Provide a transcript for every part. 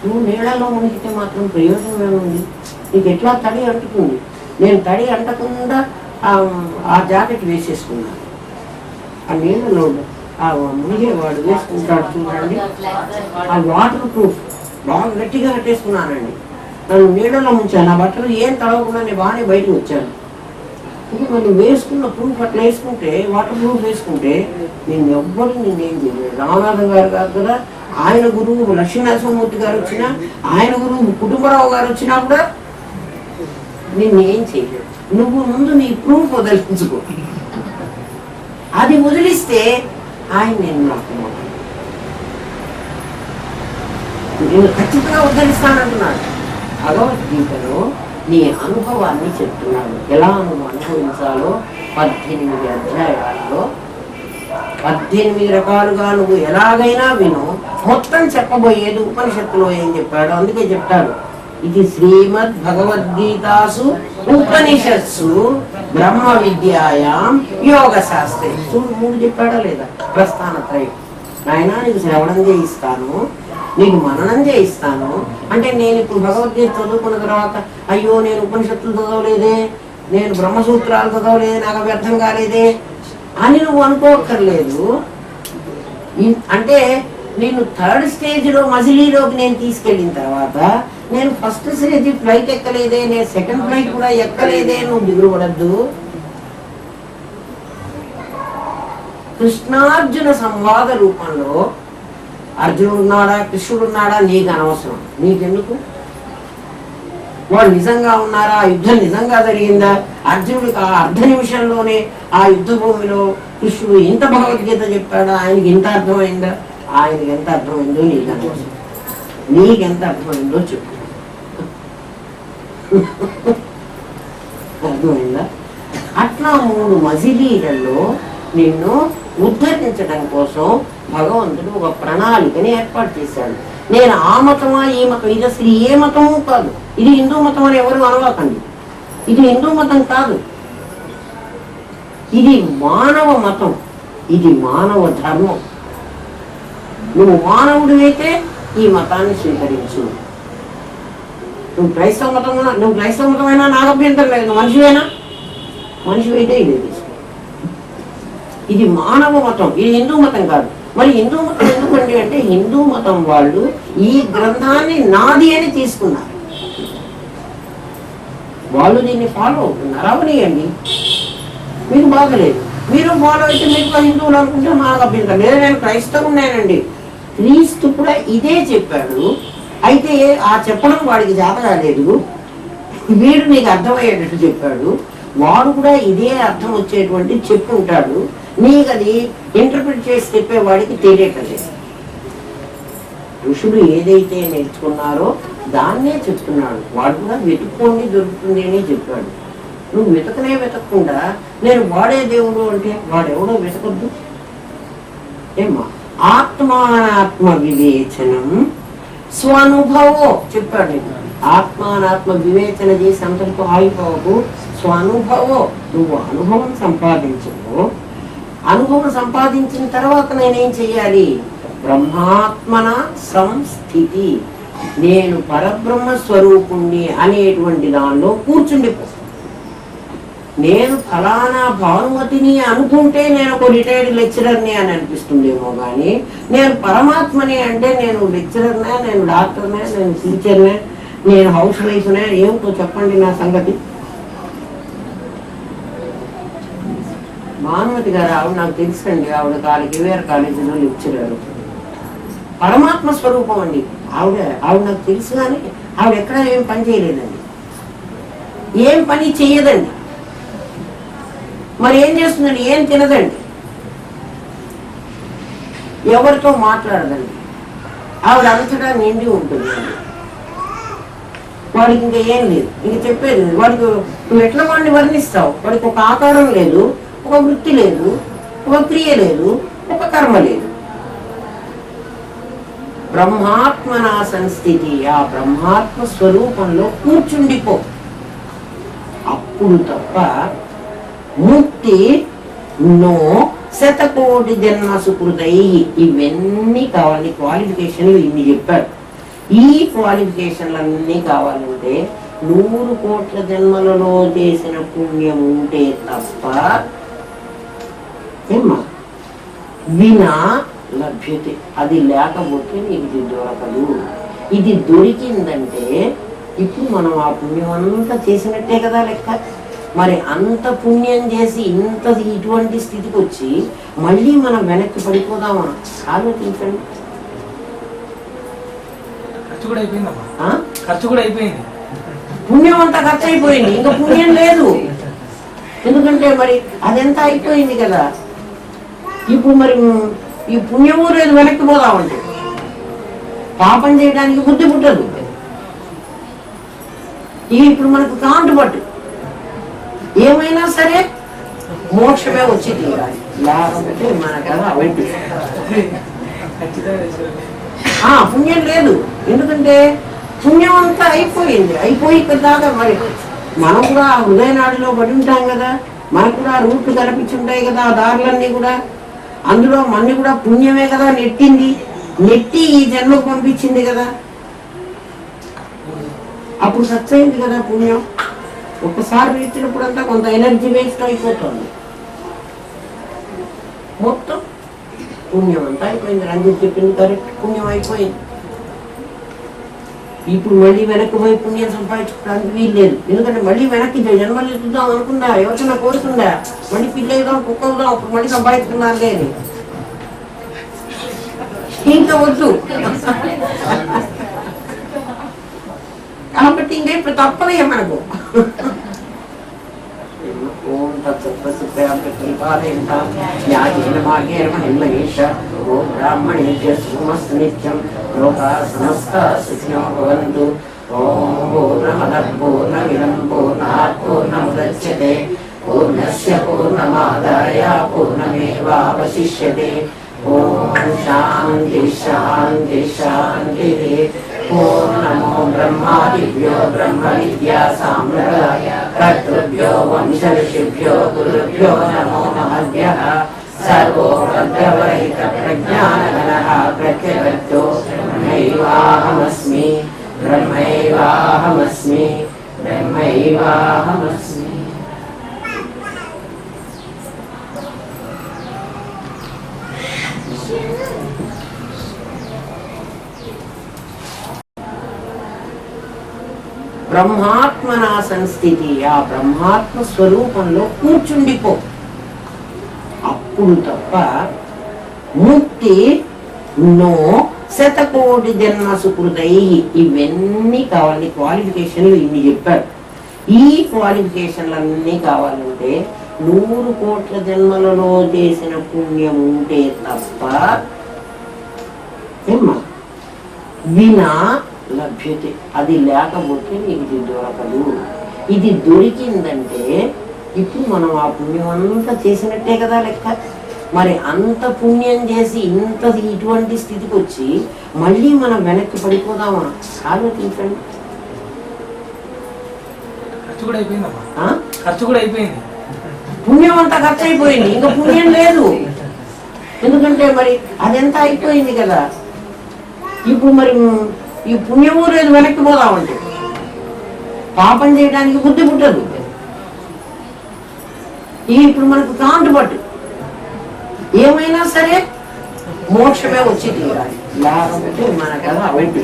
నువ్వు నీళ్ళలో మునిగితే మాత్రం ప్రయోజనం ఏముంది? నీకు ఎట్లా తడి అంటుతుంది. నేను తడి అంటకుండా ఆ జాకెట్ వేసేసుకున్నాను. ఆ నీళ్ళలో ఆ మునిగేవాడు వేసుకుంటాడు చూడండి, ఆ వాటర్ ప్రూఫ్ బాగా గట్టిగా కట్టేసుకున్నానండి. నన్ను నీళ్ళలో ముంచాను, ఆ బట్టలు ఏం తడవకుండా నేను బాగానే బయటకు వచ్చాను. ఇంకా మనం వేసుకున్న ప్రూఫ్ అట్లా వేసుకుంటే, వాటర్ ప్రూఫ్ వేసుకుంటే నేను ఎవ్వరు నేనేం చేయలేదు. రామనాథం గారు కాదు కదా, ఆయన గురువు లక్ష్మీనరసింహమూర్తి గారు వచ్చినా, ఆయన గురువు కుటుంబరావు గారు వచ్చినా కూడా నిన్నేం చేయలేదు. నువ్వు ముందు నీ ప్రూఫ్ వదిలించుకో. అది వదిలిస్తే ఆయన నేను నాకు నేను ఖచ్చితంగా ఉద్ధరిస్తానంటున్నాడు. భగవద్గీతలో నీ అనుభవాన్ని చెప్తున్నాడు. ఎలా నువ్వు అనుభవించాలో 18 అధ్యాయాల్లో 18 రకాలుగా నువ్వు ఎలాగైనా విను. మొత్తం చెప్పబోయేది ఉపనిషత్తులో ఏం చెప్పాడు. అందుకే చెప్తాడు, ఇది శ్రీమద్ భగవద్గీతాసు ఉపనిషత్సు బ్రహ్మ విద్యాయాం యోగ శాస్త్రే. చూడు 3 చెప్పాడా లేదా? ప్రస్థానత్రయం. నాయనా నీకు శ్రవణం చేయిస్తాను, నీకు మననం చేయిస్తాను అంటే, నేను ఇప్పుడు భగవద్గీత చదువుకున్న తర్వాత అయ్యో నేను ఉపనిషత్తులు చదవలేదే, నేను బ్రహ్మసూత్రాలు చదవలేదే, నాకు అవి అర్థం కాలేదే అని నువ్వు అనుకోక్కర్లేదు. అంటే నేను 3rd స్టేజ్లో మజిలీలోకి నేను తీసుకెళ్ళిన తర్వాత, నేను ఫస్ట్ స్టేజ్ ఫ్లైట్ ఎక్కలేదే, నేను 2nd ఫ్లైట్ కూడా ఎక్కలేదే, నువ్వు దిగులు పడద్దు. కృష్ణార్జున సంవాద రూపంలో అర్జునుడు ఉన్నాడా, కృష్ణుడు ఉన్నాడా నీకు అనవసరం. నీకెందుకు? వాళ్ళు నిజంగా ఉన్నారా? యుద్ధం నిజంగా జరిగిందా? అర్జునుడికి ఆ అర్ధ నిమిషంలోనే ఆ యుద్ధ భూమిలో కృష్ణుడు ఇంత భగవద్గీత చెప్పాడా? ఆయనకి ఇంత అర్థమైందా? ఆయనకి ఎంత అర్థమైందో నీకు అనవసరం. నీకెంత అర్థమైందో చెప్పు. అర్థమైందా? అట్లా 3 మజిలీలలో నిన్ను ఉద్ధరించడం కోసం భగవంతుడు ఒక ప్రణాళికని ఏర్పాటు చేశాడు. నేను ఆ మతమా ఈ మతం, ఇది అసలు ఏ మతము కాదు. ఇది హిందూ మతం అని ఎవరు అనవాకండి. ఇది హిందూ మతం కాదు, ఇది మానవ మతం, ఇది మానవ ధర్మం. నువ్వు మానవుడు అయితే ఈ మతాన్ని స్వీకరించు. నువ్వు క్రైస్తవ మతమైనా నాకు అభ్యంతరం లేదు. మనిషివేనా? మనిషి అయితే ఇదే తీసుకో. ఇది మానవ మతం, ఇది హిందూ మతం కాదు. మరి హిందూ మతం ఎందుకండి అంటే, హిందూ మతం వాళ్ళు ఈ గ్రంథాన్ని నాది అని తీసుకున్నారు. వాళ్ళు దీన్ని ఫాలో అవుతున్నారు. అవనియండి, మీకు బాగలేదు. మీరు ఫాలో అయితే మీకు హిందువులు అనుకుంటే నాకు అభ్యంతరం లేదు. నేను క్రైస్తవునేనండి. క్రీస్తు కూడా ఇదే చెప్పాడు. అయితే ఆ చెప్పడం వాడికి చేత కాలేదు, వీడు నీకు అర్థమయ్యేటట్టు చెప్పాడు. వాడు కూడా ఇదే అర్థం వచ్చేటువంటి చెప్పుంటాడు. నీకు అది ఇంటర్ప్రిట్ చేసి చెప్పేవాడికి తెలియట్లేదు. ఋషులు ఏదైతే నేర్చుకున్నారో దాన్నే చెప్తున్నాడు. వాడు కూడా వెతుక్కోండి దొరుకుతుంది అని చెప్పాడు. నువ్వు వెతకకుండా నేను వాడే దేవుడు అంటే వాడెవడో వెతకొద్దు. ఏమ్మా? ఆత్మానాత్మ వివేచనం స్వనుభవో చెప్పాడు. ఆత్మానాత్మ వివేచన చేసి అంతటితో ఆగిపోవకు. స్వనుభవో, నువ్వు అనుభవం సంపాదించవు. అనుభవం సంపాదించిన తర్వాత నేనేం చెయ్యాలి? బ్రహ్మాత్మన సంస్థితి, నేను పరబ్రహ్మ స్వరూపుణ్ణి అనేటువంటి దానిలో కూర్చుండిపో. నేను ఫలానా భానుమతిని అనుకుంటే నేను ఒక రిటైర్డ్ లెక్చరర్ని అని అనిపిస్తుందేమో, కానీ నేను పరమాత్మని అంటే నేను లెక్చరర్నే, నేను డాక్టర్నే, నేను టీచర్నే, నేను హౌస్ వైఫ్నే. ఏమిటో చెప్పండి నా సంగతి. భానుమతి గారు ఆవిడ నాకు తెలుసండి. ఆవిడ కేవీఆర్ కాలేజీలో లెక్చరర్. పరమాత్మ స్వరూపం అండి ఆవిడ నాకు తెలుసు. కానీ ఆవిడ ఎక్కడ ఏం పని చేయలేదండి, ఏం పని చెయ్యదండి. మరి ఏం చేస్తుందండి? ఏం తినదండి, ఎవరితో మాట్లాడదండి. ఆవిడ అంతటా నిండి ఉంటుందండి. వాడికి ఇంకా ఏం లేదు, ఇంక చెప్పేది. వాడికి నువ్వు ఎట్లా వాడిని వర్ణిస్తావు? వాడికి ఒక ఆకారం లేదు, ఒక వృత్తి లేదు, ఒక క్రియ లేదు, ఒక కర్మ లేదు. బ్రహ్మాత్మన సంస్థితి, ఆ బ్రహ్మాత్మ స్వరూపంలో కూర్చుండిపో. అప్పుడు తప్ప ముక్తి నో శతకోటి జన్మ సుకృతై. ఇవన్నీ కావాలి, క్వాలిఫికేషన్లు ఇన్ని చెప్పాడు. ఈ క్వాలిఫికేషన్లన్నీ కావాలంటే 100 కోట్ల జన్మలలో చేసిన పుణ్యం ఉంటే తప్ప ఏమ్మా వినా లభ్యతే. అది లేకపోతే నీకు ఇది దొరకదు. ఇది దొరికిందంటే ఇప్పుడు మనం ఆ పుణ్యం అంతా చేసినట్టే కదా లెక్క. మరి అంత పుణ్యం చేసి ఇంత ఇటువంటి స్థితికి వచ్చి మళ్ళీ మనం వెనక్కి పడిపోదామా? ఆలోచించండి. పుణ్యం అంతా ఖర్చు అయిపోయింది, ఇంకా పుణ్యం లేదు. ఎందుకంటే మరి అదెంత అయిపోయింది కదా. ఇప్పుడు మరి ఈ పుణ్యము లేదు, వెనక్కి పోదామంటే పాపం చేయడానికి బుద్ధి పుట్టదు. ఇప్పుడు మనకు కాంటు పట్టు ఏమైనా సరే మోక్షమే వచ్చి తీరాలి, లేకపోతే మన కదా అవుతుంది. పుణ్యం లేదు. ఎందుకంటే పుణ్యం అంతా అయిపోయింది. అయిపోయి దాకా మరి మనం కూడా హృదయనాడిలో పడి ఉంటాం కదా. మనకు కూడా రూట్లు కనిపించుంటాయి కదా, ఆ దారులన్నీ కూడా. అందులో మన్ని కూడా పుణ్యమే కదా నెట్టింది. నెట్టి ఈ జన్మకు పంపించింది కదా. అప్పుడు సచ్చయింది కదా పుణ్యం. ఒక్కసారి ఇచ్చినప్పుడంతా కొంత ఎనర్జీ వేస్ట్ అయిపోతుంది. మొత్తం పుణ్యం అంతా అయిపోయింది. రంజిత్ చెప్పింది కరెక్ట్, పుణ్యం అయిపోయింది. ఇప్పుడు మళ్ళీ వెనక్కి పోయి పుణ్యం సంపాదించుకోవడానికి వీలు లేదు. ఎందుకంటే మళ్ళీ వెనక్కి జన్మలు ఎత్తుదాం అనుకుందా, ఎవరికైనా కోరుకుందా, మళ్ళీ పిల్లవుదాం కుక్కవుదాం, అప్పుడు మళ్ళీ సంపాదించుకున్నారు లేదు, ఇంకా వద్దు. కాబట్టి ఇంకా ఇప్పుడు తప్పలే మనకు. ఓం బ్రాహ్మణేభ్యస్తు నిత్యం లోకా సమస్తా సుఖినో భవంతు. ఓం పూర్ణమదః పూర్ణమిదం పూర్ణాత్ పూర్ణముదచ్యతే పూర్ణస్య పూర్ణమాదాయ పూర్ణమేవావశిష్యతే. ఓం శాంతి శాంతి శాంతి. ఓం నమో బ్రహ్మాదిభ్యో బ్రహ్మ విద్యా సామ్రాయ కర్తృభ్యో వంశ ఋషిభ్యో గురుభ్యో నమో మహద్భ్యః. సర్వో భద్రవహిత ప్రజ్ఞానగణః ప్రత్యగర్తో బ్రహ్మైవాహమస్మి బ్రహ్మైవాహమస్మి బ్రహ్మైవాహమస్మి. బ్రహ్మాత్మనా సంస్థితి. ఆ బ్రహ్మాత్మ స్వరూపంలో కూర్చుండిపో. అప్పుడు తప్ప ముక్తి నో. శతకోటి జన్మ సుకృతై. ఇవన్నీ కావాలి. క్వాలిఫికేషన్లు ఇన్ని చెప్పారు. ఈ క్వాలిఫికేషన్లన్నీ కావాలంటే 100 కోట్ల జన్మలలో చేసిన పుణ్యం ఉంటే తప్ప ఏమ్మా వినా లభ్యతే. అది లేకపోతే నీకు ఇది దొరకదు. ఇది దొరికిందంటే ఇప్పుడు మనం ఆ పుణ్యం అంతా చేసినట్టే కదా లెక్క. మరి అంత పుణ్యం చేసి ఇంత ఇటువంటి స్థితికి వచ్చి మళ్ళీ మనం వెనక్కి పడిపోదామా? ఆలోచించండి. పుణ్యం అంతా ఖర్చు అయిపోయింది, ఇంకా పుణ్యం లేదు. ఎందుకంటే మరి అదెంత అయిపోయింది కదా. ఇప్పుడు మరి ఈ పుణ్యము లేదు, వెనక్కి పోదామంటే పాపం చేయడానికి బుద్ధి పుట్టదు. ఇప్పుడు మనకు కాంటు పట్టు ఏమైనా సరే మోక్షమే వచ్చి తీరాలి, లేకపోతే మన కదా అవుతుంది.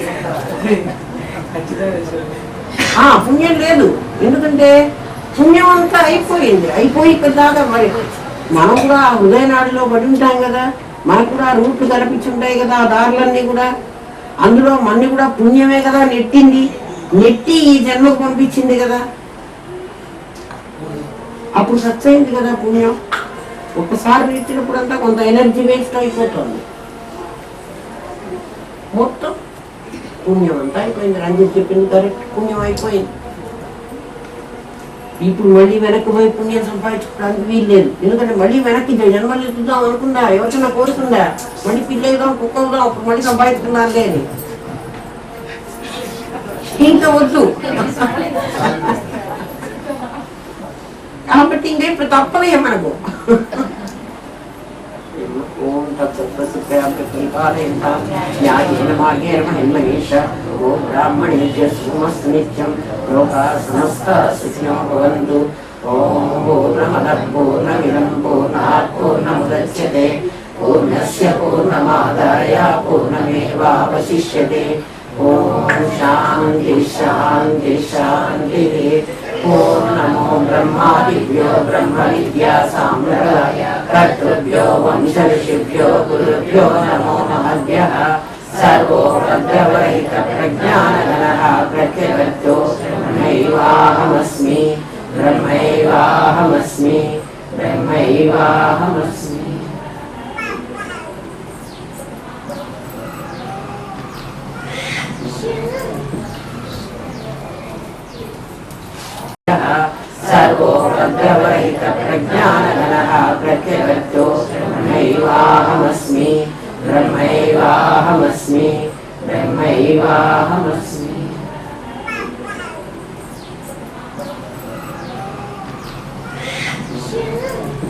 పుణ్యం లేదు. ఎందుకంటే పుణ్యం అంతా అయిపోయింది. అయిపోయి దాకా మరి మనం కూడా హృదయనాడిలో పడి ఉంటాం కదా. మనకు కూడా రూట్లు కనిపించుంటాయి కదా, ఆ దారులన్నీ కూడా. అందులో మన్ని కూడా పుణ్యమే కదా నెట్టింది. నెట్టి ఈ జన్మకు పంపించింది కదా. అప్పుడు సచ్చయింది కదా పుణ్యం. ఒక్కసారి ఇచ్చినప్పుడంతా కొంత ఎనర్జీ వేస్ట్ అయిపోతుంది. మొత్తం పుణ్యం అంతా అయిపోయింది. రంజిత్ చెప్పింది కరెక్ట్, పుణ్యం అయిపోయింది. ఇప్పుడు మళ్ళీ వెనక్కి పోయి పుణ్యం సంపాదించుకోవడానికి వీలు లేదు. ఎందుకంటే మళ్ళీ వెనక్కి జన్మలు ఎత్తుదాం అనుకుందా, ఎవరికైనా కోరుకుందా, మళ్ళీ పిల్లవుదాం కుక్కవుదాం, అప్పుడు మళ్ళీ సంపాదించుకున్నారు లేదు, ఇంకా వద్దు. కాబట్టి ఇంకా ఇప్పుడు తప్పలే మనకు. ఓం తత్సత్. स्वस्तिभ्यां प्रतिपादयन्तां न्यायेन मार्गेण महिन्मनीष ओ ब्राह्मणेभ्यः शुभमस्तु नित्यं लोकाः समस्ताः सुखिनो भवन्तु ॐ पूर्णमदः पूर्णमिदं पूर्णात् पूर्णमुदच्यते पूर्णस्य पूर्णमादाय पूर्णमेवावशिष्यते ॐ शान्ति शान्ति शान्तिः ॐ नमो ब्रह्मादिभ्यो ब्रह्मविद्या साम्प्रदाय कर्तृभ्यो वंशऋषिभ्यो गुरुभ्यो नमो महद्भ्यः सर्वो भद्रवैतप्रज्ञानगणः प्रत्यगतो ब्रह्मैवाहमस्मि ब्रह्मैवाहमस्मि ब्रह्मैवाहमस्मि। सर्वो भद्रवैतप्रज्ञानगणः प्रत्यगतो ब्रह्मैवाहमस्मि ब्रह्मैवाहमस्मि ब्रह्मैवाहमस्मि। Sure.